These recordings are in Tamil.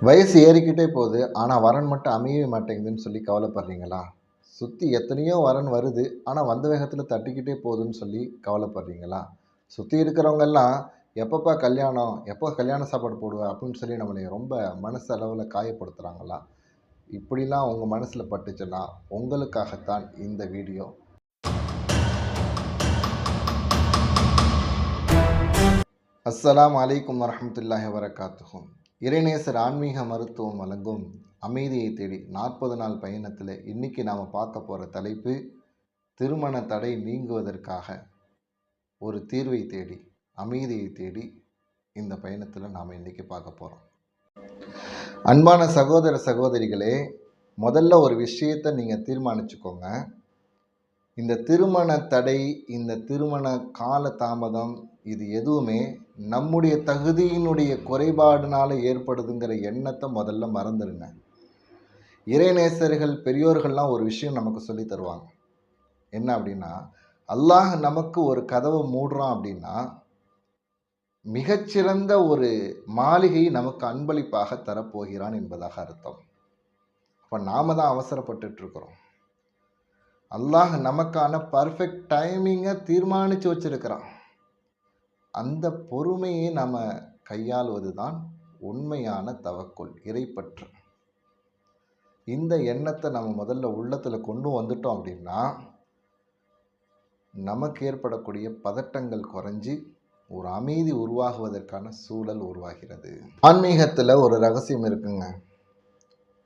வயசு ஏறிக்கிட்டே போகுது. ஆனா வரன் மட்டும் அமையவே மாட்டேங்குதுன்னு சொல்லி கவலைப்படுறீங்களா? சுத்தி எத்தனையோ வரன் வருது. ஆனா வந்த வேகத்துல தட்டிக்கிட்டே போகுதுன்னு சொல்லி கவலைப்படுறீங்களா? சுத்தி இருக்கிறவங்கெல்லாம் எப்பப்பா கல்யாணம்? எப்போ கல்யாண சாப்பாடு போடுவ? அப்படின்னு சொல்லி நம்மளை ரொம்ப மனசளவுல காயப்படுத்துறாங்களா? இப்படிலாம் உங்க மனசுல பட்டுச்சுன்னா, உங்களுக்காகத்தான் இந்த வீடியோ. அஸ்ஸலாமு அலைக்கும் வரஹ்மத்துல்லாஹி வபரகாத்துஹு. இறைநேசர் ஆன்மீக மருத்துவம் வழங்கும் அமைதியை தேடி 40 நாள் பயணத்தில் இன்னைக்கு நாம் பார்க்க போகிற தலைப்பு, திருமண தடை நீங்குவதற்காக ஒரு தீர்வை தேடி, அமைதியை தேடி இந்த பயணத்தில் நாம் இன்னைக்கு பார்க்க போகிறோம். அன்பான சகோதர சகோதரிகளே, முதல்ல ஒரு விஷயத்தை நீங்கள் தீர்மானிச்சுக்கோங்க. இந்த திருமண தடை, இந்த திருமண கால தாமதம், இது எதுவுமே நம்முடைய தகுதியினுடைய குறைபாடுனால ஏற்படுதுங்கிற எண்ணத்தை முதல்ல மறந்துடுங்க. இறைநேசர்கள் பெரியோர்கள்லாம் ஒரு விஷயம் நமக்கு சொல்லி தருவாங்க. என்ன அப்படின்னா, அல்லாஹ் நமக்கு ஒரு கதவை மூடுறான் அப்படின்னா, மிகச்சிறந்த ஒரு மாளிகை நமக்கு அன்பளிப்பாக தரப்போகிறான் என்பதாக அர்த்தம். அப்போ நாம தான் அவசரப்பட்டுட்டு இருக்கிறோம். அல்லாஹ் நமக்கான பர்ஃபெக்ட் டைமிங்கை தீர்மானித்து வச்சிருக்கிறான். அந்த பொறுமையை நம்ம கையாளுவது தான் உண்மையான தவக்குல், இறைப்பற்று. இந்த எண்ணத்தை நம்ம முதல்ல உள்ளத்தில் கொண்டு வந்துட்டோம் அப்படின்னா, நமக்கு ஏற்படக்கூடிய பதட்டங்கள் குறைஞ்சி ஒரு அமைதி உருவாகுவதற்கான சூழல் உருவாகிறது. ஆன்மீகத்தில் ஒரு ரகசியம் இருக்குங்க.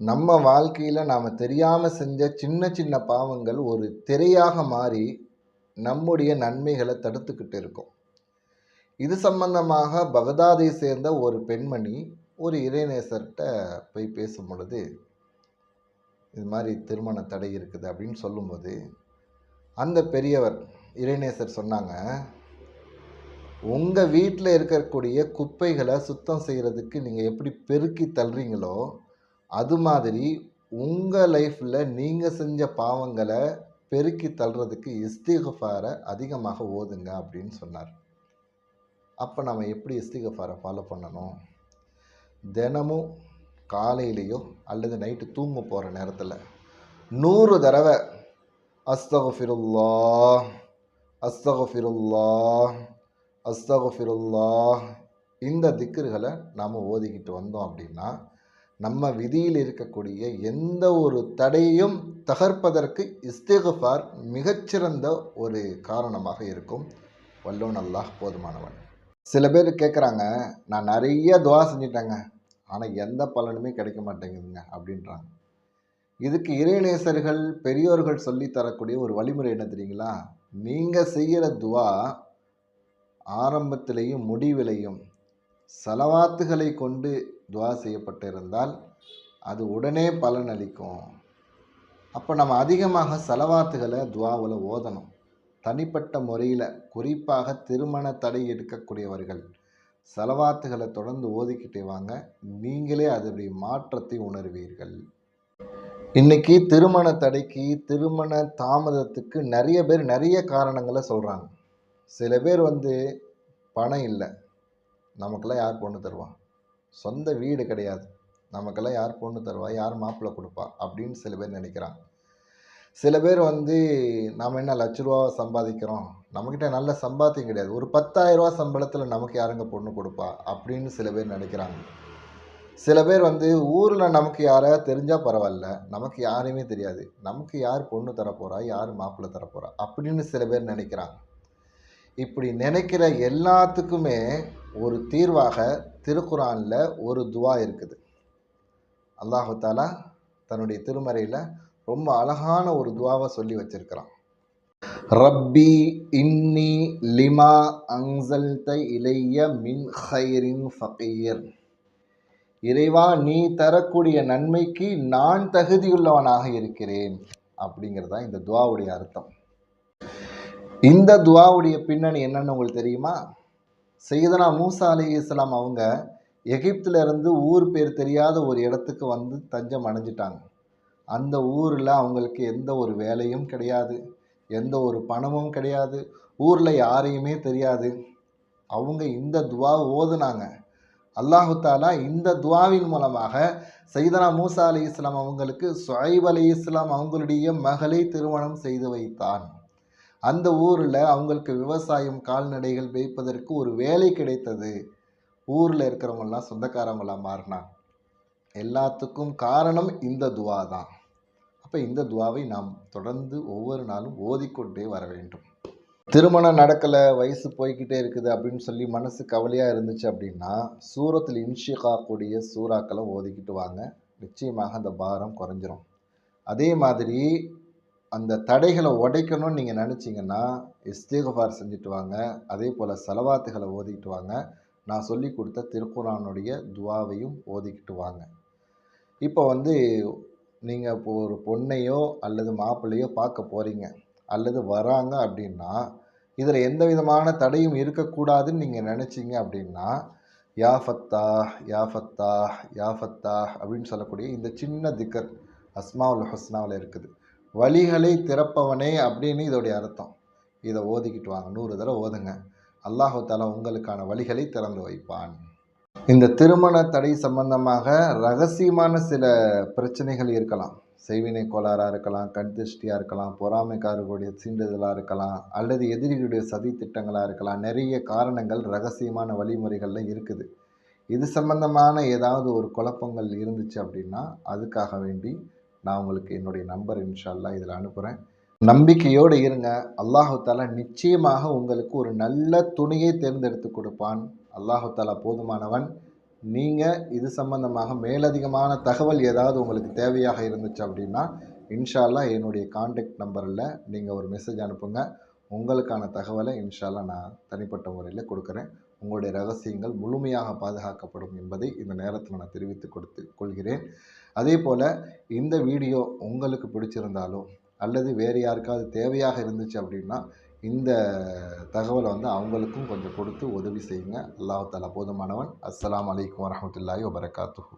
நம்ம வாழ்க்கையில் நாம் தெரியாமல் செஞ்ச சின்ன சின்ன பாவங்கள் ஒரு திரையாக மாறி நம்முடைய நன்மைகளை தடுத்துக்கிட்டு இருக்கும். இது சம்பந்தமாக பகதாதை சேர்ந்த ஒரு பெண்மணி ஒரு இறைநேசர்கிட்ட போய் பேசும் பொழுது, இது மாதிரி திருமண தடை இருக்குது அப்படின்னு சொல்லும்போது, அந்த பெரியவர் இறைநேசர் சொன்னாங்க, உங்கள் வீட்டில் இருக்கக்கூடிய குப்பைகளை சுத்தம் செய்கிறதுக்கு நீங்கள் எப்படி பெருக்கி தள்ளுறீங்களோ, அது மாதிரி உங்கள் லைஃப்பில் நீங்கள் செஞ்ச பாவங்களை பெருக்கி தள்ளுறதுக்கு இஸ்திக்ஃபாரை அதிகமாக ஓதுங்க அப்படின்னு சொன்னார். அப்போ நம்ம எப்படி இஸ்திக்ஃபாரை ஃபாலோ பண்ணணும்? தினமும் காலையிலையோ அல்லது நைட்டு தூங்க போகிற நேரத்தில் 100 தடவை அஸ்தக்ஃபிருல்லாஹ் அஸ்தக்ஃபிருல்லாஹ் அஸ்தக்ஃபிருல்லாஹ் இந்த திக்ருகளை நாம் ஓதிக்கிட்டு வந்தோம் அப்படின்னா, நம்ம விதியில் இருக்கக்கூடிய எந்த ஒரு தடையையும் தகர்ப்பதற்கு இஸ்திக்ஃபார் மிகச்சிறந்த ஒரு காரணமாக இருக்கும். வல்லோன் அல்லாஹ் போதுமானவன். சில பேர் கேட்குறாங்க, நான் நிறைய துவா செஞ்சிட்டேங்க, ஆனால் எந்த பலனுமே கிடைக்க மாட்டேங்குதுங்க அப்படின்றாங்க. இதுக்கு இறைநேசர்கள் பெரியோர்கள் சொல்லி தரக்கூடிய ஒரு வழிமுறை என்ன தெரியுங்களா? நீங்கள் செய்கிற துவா ஆரம்பத்திலையும் முடிவிலையும் சலவாத்துகளை கொண்டு துவா செய்யப்பட்டிருந்தால் அது உடனே பலன் அளிக்கும். அப்போ நம்ம அதிகமாக சலவாத்துகளை துவாவில் ஓதணும். தனிப்பட்ட முறையில், குறிப்பாக திருமண தடை எடுக்கக்கூடியவர்கள் சலவாத்துகளை தொடர்ந்து ஓதிக்கிட்டே வாங்க. நீங்களே அதனுடைய மாற்றத்தை உணர்வீர்கள். இன்னைக்கு திருமண தடைக்கு, திருமண தாமதத்துக்கு நிறைய பேர் நிறைய காரணங்களை சொல்கிறாங்க. சில பேர் பணம் இல்லை, நமக்கெல்லாம் யார் பொண்ணு தருவா? சொந்த வீடு கிடையாது, நமக்கெல்லாம் யார் பொண்ணு தருவா? யார் மாப்பிள்ளை கொடுப்பா? அப்படின்னு சில பேர் நினைக்கிறாங்க. சில பேர் நாம் என்ன லட்ச ரூபா சம்பாதிக்கிறோம், நம்மக்கிட்ட நல்ல சம்பாத்தியம் கிடையாது, ஒரு 10,000 ரூபா சம்பளத்தில் நமக்கு யாருங்க பொண்ணு கொடுப்பா அப்படின்னு சில பேர் நினைக்கிறாங்க. சில பேர் ஊரில் நமக்கு யாராவது தெரிஞ்சால் பரவாயில்ல, நமக்கு யாரையுமே தெரியாது, நமக்கு யார் பொண்ணு தரப்போகிறா, யார் மாப்பிள்ளை தரப்போகிறா அப்படின்னு சில பேர் நினைக்கிறாங்க. இப்படி நினைக்கிற எல்லாத்துக்குமே ஒரு தீர்வாக திருக்குரானில் ஒரு துவா இருக்குது. அல்லாஹு தஆலா தன்னுடைய திருமறையில் ரொம்ப அழகான ஒரு துவாவை சொல்லி வச்சிருக்கிறான். ரப்பி இன்னி லிமா அன்ஸல்த இலைய மின் கைரின் ஃபகீர். இறைவா, நீ தரக்கூடிய நன்மைக்கு நான் தகுதியுள்ளவனாக இருக்கிறேன் அப்படிங்கிறதா இந்த துவாவுடைய அர்த்தம். இந்த துவாவுடைய பின்னணி என்னன்னு உங்களுக்கு தெரியுமா? சையதனா மூசா அலைஹிஸ்ஸலாம் அவங்க எகிப்தில் இருந்து ஊர் பேர் தெரியாத ஒரு இடத்துக்கு தஞ்சம் அடைஞ்சிட்டாங்க. அந்த ஊரில் அவங்களுக்கு எந்த ஒரு வேலையும் கிடையாது, எந்த ஒரு பணமும் கிடையாது, ஊரில் யாரையுமே தெரியாது. அவங்க இந்த துவா ஓதுனாங்க. அல்லாஹு தாலா இந்த துவாவின் மூலமாக சையதனா மூசா அலி இஸ்லாம் அவங்களுக்கு சுஐப் அலி இஸ்லாம் அவங்களுடைய மகளை திருமணம் செய்து வைத்தான். அந்த ஊரில் அவங்களுக்கு விவசாயம் கால்நடைகள் மேய்ப்பதற்கு ஒரு வேலை கிடைத்தது. ஊரில் இருக்கிறவங்கெல்லாம் சொந்தக்காரவங்களாம் மாறினாங்க. எல்லாத்துக்கும் காரணம் இந்த துவா தான். அப்போ இந்த துவாவை நாம் தொடர்ந்து ஒவ்வொரு நாளும் ஓதிக்கொண்டே வர வேண்டும். திருமணம் நடக்கலை, வயசு போய்கிட்டே இருக்குது அப்படின்னு சொல்லி மனசு கவலையாக இருந்துச்சு அப்படின்னா சூரத்தில் இன்ஷிகா கூடிய சூறாக்களை ஓதிக்கிட்டு வாங்க. நிச்சயமாக அந்த பாரம் குறைஞ்சிரும். அதே மாதிரி அந்த தடைகளை உடைக்கணும்னு நீங்கள் நினச்சிங்கன்னா இஸ்திக்ஃபார் செஞ்சுட்டு வாங்க. அதே போல் சலவாத்துகளை ஓதிக்கிட்டு வாங்க. நான் சொல்லி கொடுத்த திருக்குரானுடைய துவாவையும் ஓதிக்கிட்டு வாங்க. இப்போ நீங்கள் இப்போ ஒரு பொண்ணையோ அல்லது மாப்பிள்ளையோ பார்க்க போகிறீங்க அல்லது வராங்க அப்படின்னா இதில் எந்த விதமான தடையும் இருக்கக்கூடாதுன்னு நீங்கள் நினச்சிங்க அப்படின்னா யா ஃபத்தாஹ் யா ஃபத்தாஹ் யா ஃபத்தாஹ் அப்படின்னு சொல்லக்கூடிய இந்த சின்ன திக்கர் அஸ்மாவுல் ஹுஸ்னாவில் இருக்குது. வழிகளை திறப்பவனே அப்படின்னு இதோடைய அர்த்தம். இதை ஓதிக்கிட்டு வாங்க. 100 தடவை ஓதுங்க. அல்லாஹு தாலா உங்களுக்கான வழிகளை திறந்து வைப்பான். இந்த திருமண தடை சம்பந்தமாக ரகசியமான சில பிரச்சனைகள் இருக்கலாம். செய்வினை கோளாறாக இருக்கலாம், கண் திருஷ்டியாக இருக்கலாம், பொறாமைக்காரர்களுடைய தீண்டுதலாக இருக்கலாம், அல்லது எதிரிகளுடைய சதி திட்டங்களாக இருக்கலாம். நிறைய காரணங்கள் ரகசியமான வழிமுறைகளில் இருக்குது. இது சம்பந்தமான ஏதாவது ஒரு குழப்பங்கள் இருந்துச்சு அப்படின்னா அதுக்காக வேண்டி நான் உங்களுக்கு என்னுடைய நம்பர் இன்ஷா அல்லாஹ் இதில் அனுப்புகிறேன். நம்பிக்கையோடு இருங்க. அல்லாஹு தாலா நிச்சயமாக உங்களுக்கு ஒரு நல்ல துணையை தேர்ந்தெடுத்து கொடுப்பான். அல்லாஹு தாலா போதுமானவன். நீங்கள் இது சம்பந்தமாக மேலதிகமான தகவல் ஏதாவது உங்களுக்கு தேவையாக இருந்துச்சு அப்படின்னா இன்ஷா அல்லாஹ் என்னுடைய கான்டாக்ட் நம்பரில் நீங்கள் ஒரு மெசேஜ் அனுப்புங்க. உங்களுக்கான தகவலை இன்ஷா அல்லாஹ் நான் தனிப்பட்ட முறையில் கொடுக்குறேன். உங்களுடைய ரகசியங்கள் முழுமையாக பாதுகாக்கப்படும் என்பதை இந்த நேரத்தில் நான் தெரிவித்து கொள்கிறேன். அதே போல் இந்த வீடியோ உங்களுக்கு பிடிச்சிருந்தாலோ அல்லது வேறு யாருக்காவது தேவையாக இருந்துச்சு அப்படின்னா இந்த தகவலை அவங்களுக்கும் கொஞ்சம் கொடுத்து உதவி செய்யுங்க. அல்லாஹ் தஆலா போதுமானவன். அஸ்ஸலாமு அலைக்கும் வரஹ்மத்துல்லாஹி வபரகாத்துஹு.